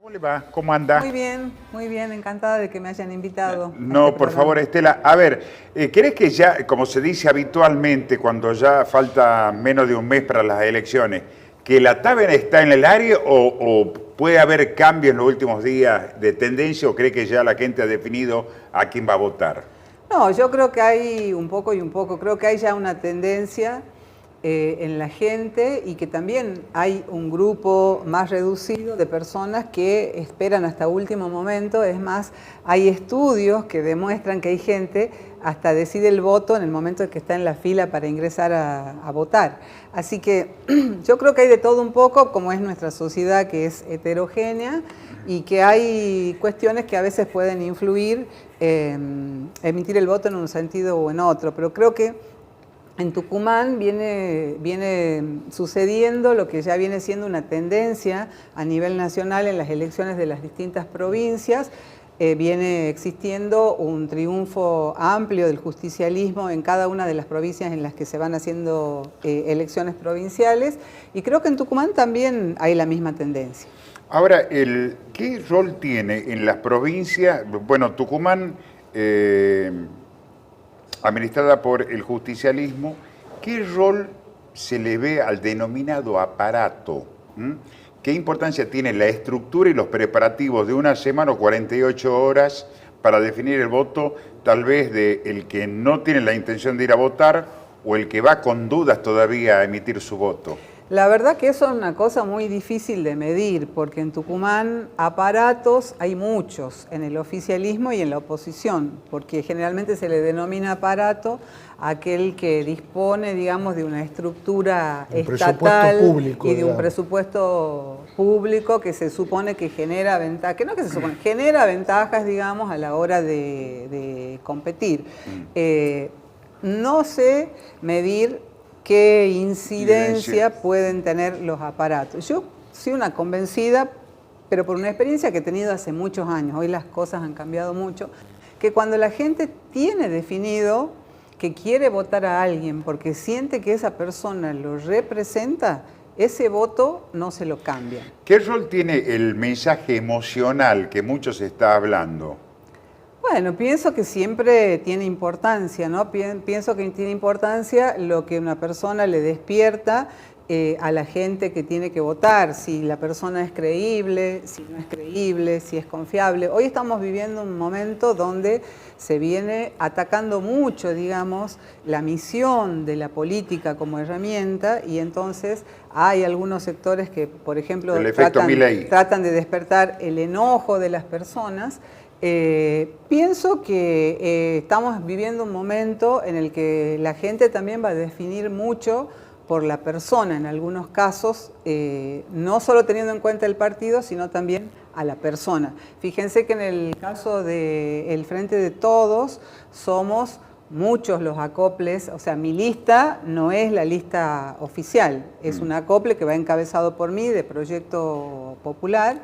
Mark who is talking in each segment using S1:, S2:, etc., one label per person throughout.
S1: ¿Cómo le va? ¿Cómo anda?
S2: Muy bien, encantada de que me hayan invitado.
S1: No, por favor, Estela. A ver, ¿crees que ya, como se dice habitualmente, cuando ya falta menos de un mes para las elecciones, que la tabla está en el aire o puede haber cambios en los últimos días de tendencia o cree que ya la gente ha definido a quién va a votar?
S2: No, yo creo que hay un poco y un poco. Creo que hay ya una tendencia en la gente y que también hay un grupo más reducido de personas que esperan hasta último momento. Es más, hay estudios que demuestran que hay gente hasta decide el voto en el momento en que está en la fila para ingresar a votar. Así que yo creo que hay de todo un poco, como es nuestra sociedad que es heterogénea y que hay cuestiones que a veces pueden influir, emitir el voto en un sentido o en otro, pero creo que en Tucumán viene sucediendo lo que ya viene siendo una tendencia a nivel nacional en las elecciones de las distintas provincias. Viene existiendo un triunfo amplio del justicialismo en cada una de las provincias en las que se van haciendo elecciones provinciales, y creo que en Tucumán también hay la misma tendencia.
S1: Ahora, ¿qué rol tiene en las provincias? Bueno, Tucumán, administrada por el justicialismo, ¿qué rol se le ve al denominado aparato? ¿Qué importancia tiene la estructura y los preparativos de una semana o 48 horas para definir el voto, tal vez de el que no tiene la intención de ir a votar o el que va con dudas todavía a emitir su voto?
S2: La verdad que eso es una cosa muy difícil de medir, porque en Tucumán aparatos hay muchos, en el oficialismo y en la oposición, porque generalmente se le denomina aparato a aquel que dispone, digamos, de una estructura estatal público, y de un presupuesto público que se supone que genera ventajas, que no que se supone, genera ventajas, digamos, a la hora de competir. No sé medir qué incidencia pueden tener los aparatos. Yo soy una convencida, pero por una experiencia que he tenido hace muchos años, hoy las cosas han cambiado mucho, que cuando la gente tiene definido que quiere votar a alguien porque siente que esa persona lo representa, ese voto no se lo cambia.
S1: ¿Qué rol tiene el mensaje emocional que mucho se está hablando?
S2: Bueno, pienso que siempre tiene importancia, ¿no? Pienso que tiene importancia lo que una persona le despierta a la gente que tiene que votar, si la persona es creíble, si no es creíble, si es confiable. Hoy estamos viviendo un momento donde se viene atacando mucho, digamos, la misión de la política como herramienta, y entonces hay algunos sectores que, por ejemplo, tratan de despertar el enojo de las personas. Pienso que estamos viviendo un momento en el que la gente también va a definir mucho por la persona, en algunos casos, no solo teniendo en cuenta el partido, sino también a la persona. Fíjense que en el caso del Frente de Todos somos muchos los acoples, o sea, mi lista no es la lista oficial, es un acople que va encabezado por mí de Proyecto Popular,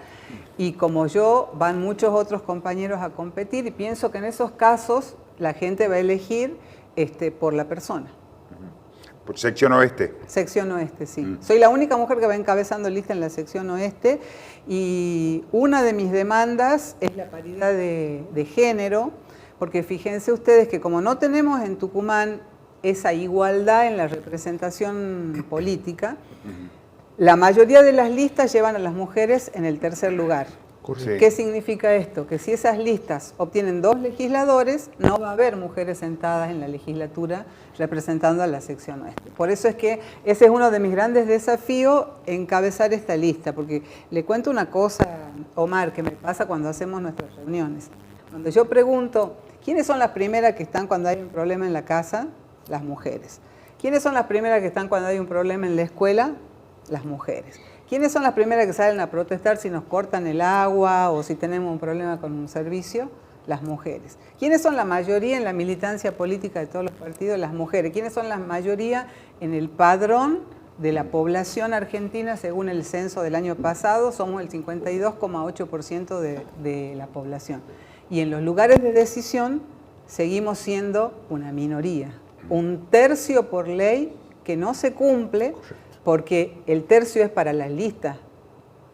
S2: y como yo van muchos otros compañeros a competir, y pienso que en esos casos la gente va a elegir por la persona.
S1: ¿Por sección oeste?
S2: Sección oeste, sí. Soy la única mujer que va encabezando lista en la sección oeste, y una de mis demandas es la paridad de género, porque fíjense ustedes que como no tenemos en Tucumán esa igualdad en la representación política, la mayoría de las listas llevan a las mujeres en el tercer lugar. Sí. ¿Qué significa esto? Que si esas listas obtienen 2 legisladores, no va a haber mujeres sentadas en la legislatura representando a la sección oeste. Por eso es que ese es uno de mis grandes desafíos, encabezar esta lista, porque le cuento una cosa, Omar, que me pasa cuando hacemos nuestras reuniones. Cuando yo pregunto, ¿quiénes son las primeras que están cuando hay un problema en la casa? Las mujeres. ¿Quiénes son las primeras que están cuando hay un problema en la escuela? Las mujeres. ¿Quiénes son las primeras que salen a protestar si nos cortan el agua o si tenemos un problema con un servicio? Las mujeres. ¿Quiénes son la mayoría en la militancia política de todos los partidos? Las mujeres. ¿Quiénes son la mayoría en el padrón de la población argentina según el censo del año pasado? Somos el 52,8% de la población. Y en los lugares de decisión seguimos siendo una minoría. 1/3 por ley que no se cumple, porque el tercio es para las listas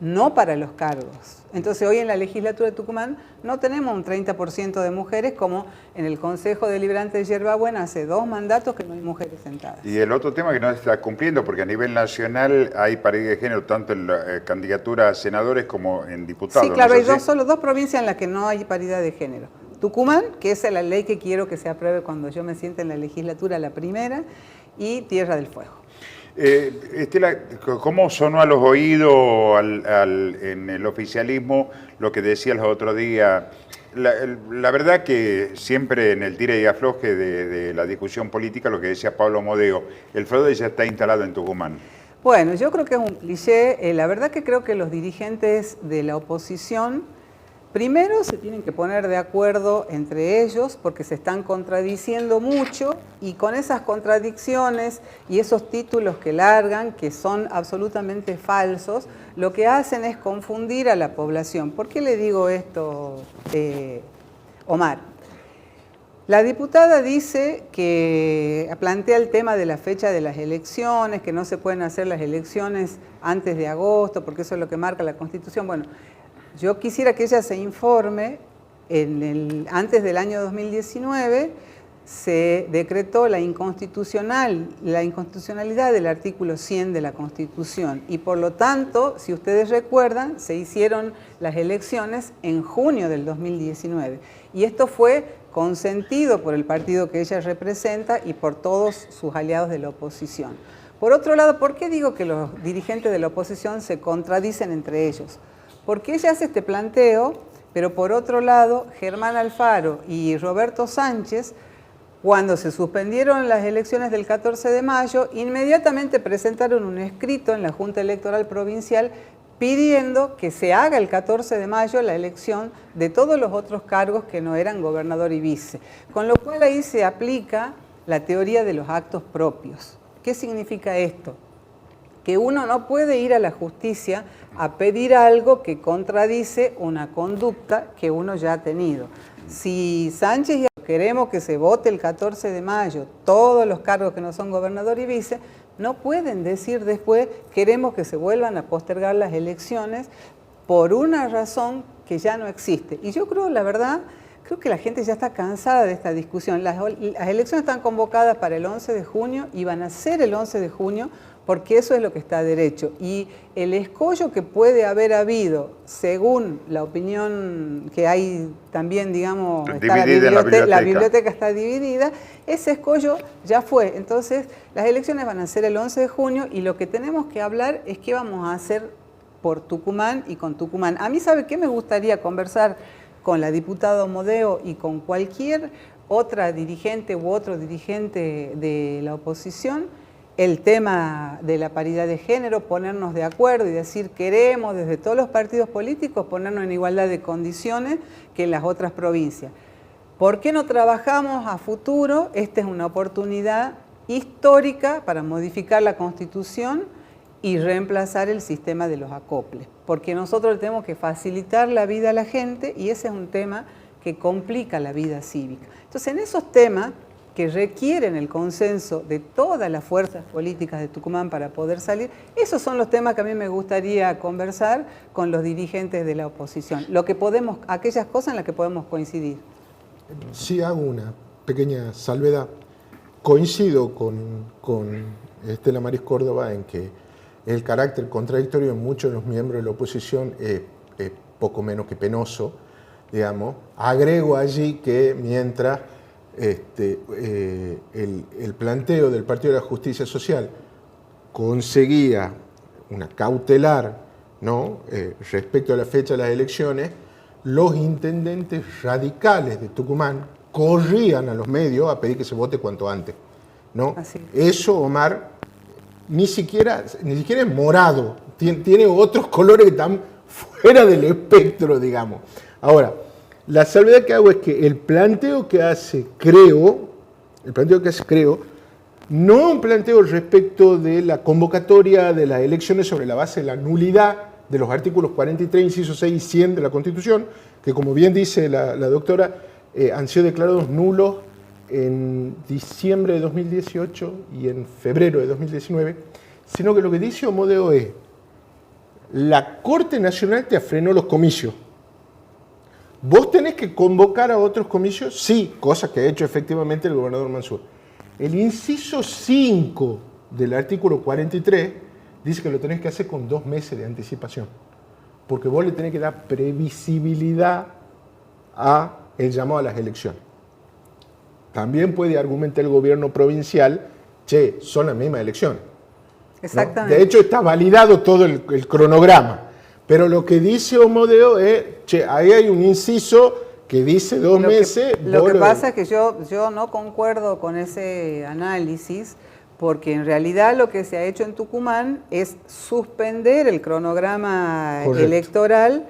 S2: no para los cargos. Entonces hoy en la legislatura de Tucumán no tenemos un 30% de mujeres como en el Consejo Deliberante de Yerbabuena hace 2 mandatos que no hay mujeres sentadas.
S1: Y el otro tema que no se está cumpliendo, porque a nivel nacional hay paridad de género tanto en la candidatura a senadores como en diputados.
S2: Sí, claro,
S1: ¿no es
S2: hay
S1: así?
S2: solo 2 provincias en las que no hay paridad de género. Tucumán, que esa es la ley que quiero que se apruebe cuando yo me siente en la legislatura, la primera, y Tierra del Fuego.
S1: Estela, ¿cómo sonó a los oídos en el oficialismo lo que decías el otro día? La verdad que siempre en el tire y afloje de la discusión política, lo que decía Pablo Modeo, el fraude ya está instalado en Tucumán.
S2: Bueno, yo creo que es un cliché. La verdad que creo que los dirigentes de la oposición primero se tienen que poner de acuerdo entre ellos porque se están contradiciendo mucho y con esas contradicciones y esos títulos que largan, que son absolutamente falsos, lo que hacen es confundir a la población. ¿Por qué le digo esto, Omar? La diputada dice que plantea el tema de la fecha de las elecciones, que no se pueden hacer las elecciones antes de agosto porque eso es lo que marca la Constitución. Bueno, yo quisiera que ella se informe, antes del año 2019 se decretó la inconstitucionalidad del artículo 100 de la Constitución y por lo tanto, si ustedes recuerdan, se hicieron las elecciones en junio del 2019 y esto fue consentido por el partido que ella representa y por todos sus aliados de la oposición. Por otro lado, ¿por qué digo que los dirigentes de la oposición se contradicen entre ellos? Porque ella hace este planteo, pero por otro lado, Germán Alfaro y Roberto Sánchez, cuando se suspendieron las elecciones del 14 de mayo, inmediatamente presentaron un escrito en la Junta Electoral Provincial pidiendo que se haga el 14 de mayo la elección de todos los otros cargos que no eran gobernador y vice. Con lo cual ahí se aplica la teoría de los actos propios. ¿Qué significa esto? Que uno no puede ir a la justicia a pedir algo que contradice una conducta que uno ya ha tenido. Si Sánchez y queremos que se vote el 14 de mayo todos los cargos que no son gobernador y vice, no pueden decir después queremos que se vuelvan a postergar las elecciones por una razón que ya no existe. Y yo creo, la verdad, creo que la gente ya está cansada de esta discusión. Las elecciones están convocadas para el 11 de junio y van a ser el 11 de junio porque eso es lo que está derecho. Y el escollo que puede haber habido, según la opinión que hay también, digamos, está la biblioteca está dividida, ese escollo ya fue. Entonces, las elecciones van a ser el 11 de junio y lo que tenemos que hablar es qué vamos a hacer por Tucumán y con Tucumán. A mí, ¿sabe qué me gustaría conversar con la diputada Modeo y con cualquier otra dirigente u otro dirigente de la oposición? El tema de la paridad de género, ponernos de acuerdo y decir queremos desde todos los partidos políticos ponernos en igualdad de condiciones que en las otras provincias. ¿Por qué no trabajamos a futuro? Esta es una oportunidad histórica para modificar la Constitución y reemplazar el sistema de los acoples, porque nosotros tenemos que facilitar la vida a la gente y ese es un tema que complica la vida cívica. Entonces, en esos temas que requieren el consenso de todas las fuerzas políticas de Tucumán para poder salir, esos son los temas que a mí me gustaría conversar con los dirigentes de la oposición, aquellas cosas en las que podemos coincidir.
S3: Sí hago una pequeña salvedad. Coincido con Estela Maris Córdoba en que el carácter contradictorio de muchos de los miembros de la oposición es poco menos que penoso, digamos. Agrego allí que mientras el planteo del Partido de la Justicia Social conseguía una cautelar, ¿no? Respecto a la fecha de las elecciones, los intendentes radicales de Tucumán corrían a los medios a pedir que se vote cuanto antes, ¿no? Eso, Omar, ni siquiera es morado, tiene otros colores que están fuera del espectro, digamos. Ahora, la salvedad que hago es que el planteo que hace Creo, no es un planteo respecto de la convocatoria de las elecciones sobre la base de la nulidad de los artículos 43, incisos 6 y 100 de la Constitución, que como bien dice la doctora, han sido declarados nulos en diciembre de 2018 y en febrero de 2019, sino que lo que dice Modeo es, la Corte Nacional te frenó los comicios. ¿Vos tenés que convocar a otros comicios? Sí, cosa que ha hecho efectivamente el gobernador Mansur. El inciso 5 del artículo 43 dice que lo tenés que hacer con 2 meses de anticipación, porque vos le tenés que dar previsibilidad a el llamado a las elecciones. También puede argumentar el gobierno provincial, che, son las mismas elecciones.
S2: Exactamente.
S3: ¿No? De hecho, está validado todo el cronograma. Pero lo que dice Omodeo es, che, ahí hay un inciso que dice 2 meses.
S2: Lo que pasa es que yo no concuerdo con ese análisis, porque en realidad lo que se ha hecho en Tucumán es suspender el cronograma electoral,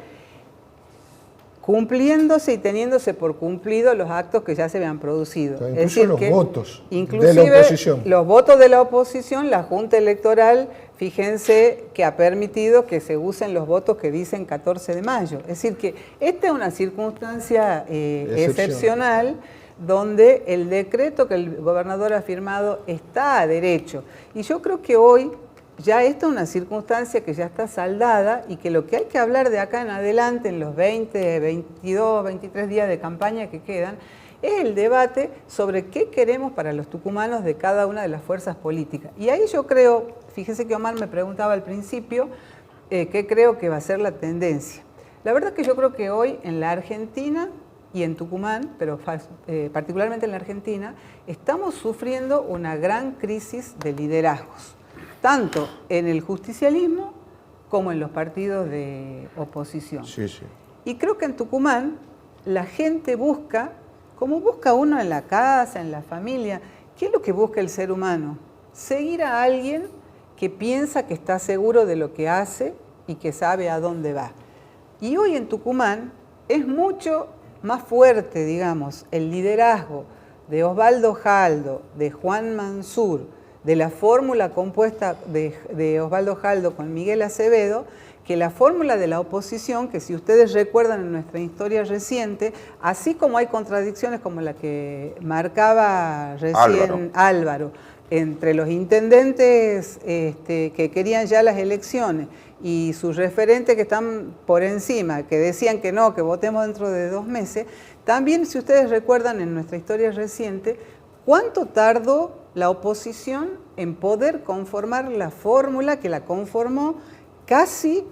S2: cumpliéndose y teniéndose por cumplido los actos que ya se habían producido.
S3: Incluso
S2: es decir,
S3: los
S2: que
S3: votos
S2: inclusive
S3: de la oposición.
S2: Los votos de la oposición, la Junta Electoral, fíjense que ha permitido que se usen los votos que dicen 14 de mayo. Es decir, que esta es una circunstancia excepcional, donde el decreto que el gobernador ha firmado está a derecho. Y yo creo que hoy ya esta es una circunstancia que ya está saldada y que lo que hay que hablar de acá en adelante, en los 20, 22, 23 días de campaña que quedan, es el debate sobre qué queremos para los tucumanos de cada una de las fuerzas políticas. Y ahí yo creo, fíjese que Omar me preguntaba al principio, qué creo que va a ser la tendencia. La verdad que yo creo que hoy en la Argentina y en Tucumán, pero particularmente en la Argentina, estamos sufriendo una gran crisis de liderazgos, tanto en el justicialismo como en los partidos de oposición.
S3: Sí, sí.
S2: Y creo que en Tucumán la gente busca, como busca uno en la casa, en la familia, ¿qué es lo que busca el ser humano? Seguir a alguien que piensa que está seguro de lo que hace y que sabe a dónde va. Y hoy en Tucumán es mucho más fuerte, digamos, el liderazgo de Osvaldo Jaldo, de Juan Mansur, de la fórmula compuesta de Osvaldo Jaldo con Miguel Acevedo, que la fórmula de la oposición, que si ustedes recuerdan en nuestra historia reciente, así como hay contradicciones como la que marcaba recién Álvaro entre los intendentes que querían ya las elecciones y sus referentes que están por encima, que decían que no, que votemos dentro de 2 meses, también si ustedes recuerdan en nuestra historia reciente, ¿cuánto tardó la oposición en poder conformar la fórmula que la conformó casi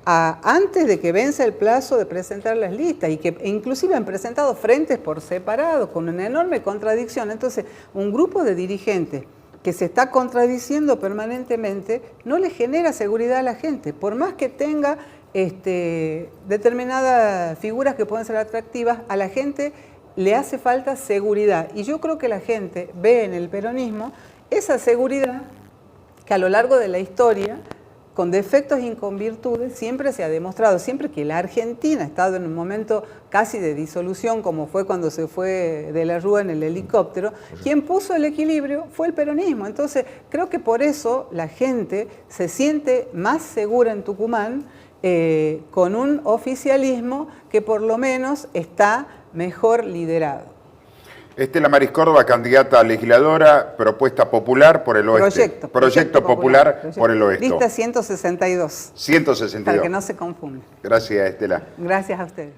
S2: antes de que venza el plazo de presentar las listas y que inclusive han presentado frentes por separado con una enorme contradicción? Entonces, un grupo de dirigentes que se está contradiciendo permanentemente no le genera seguridad a la gente, por más que tenga determinadas figuras que pueden ser atractivas, a la gente le hace falta seguridad. Y yo creo que la gente ve en el peronismo esa seguridad que a lo largo de la historia, con defectos y con virtudes, siempre se ha demostrado. Siempre que la Argentina ha estado en un momento casi de disolución, como fue cuando se fue de la Rúa en el helicóptero, quien puso el equilibrio fue el peronismo. Entonces, creo que por eso la gente se siente más segura en Tucumán con un oficialismo que por lo menos está mejor liderado.
S1: Estela Maris Córdoba, candidata a legisladora, propuesta popular por el oeste. Proyecto popular por el oeste.
S2: Lista 162.
S1: 162.
S2: Para que no se confunda.
S1: Gracias, Estela.
S2: Gracias a ustedes.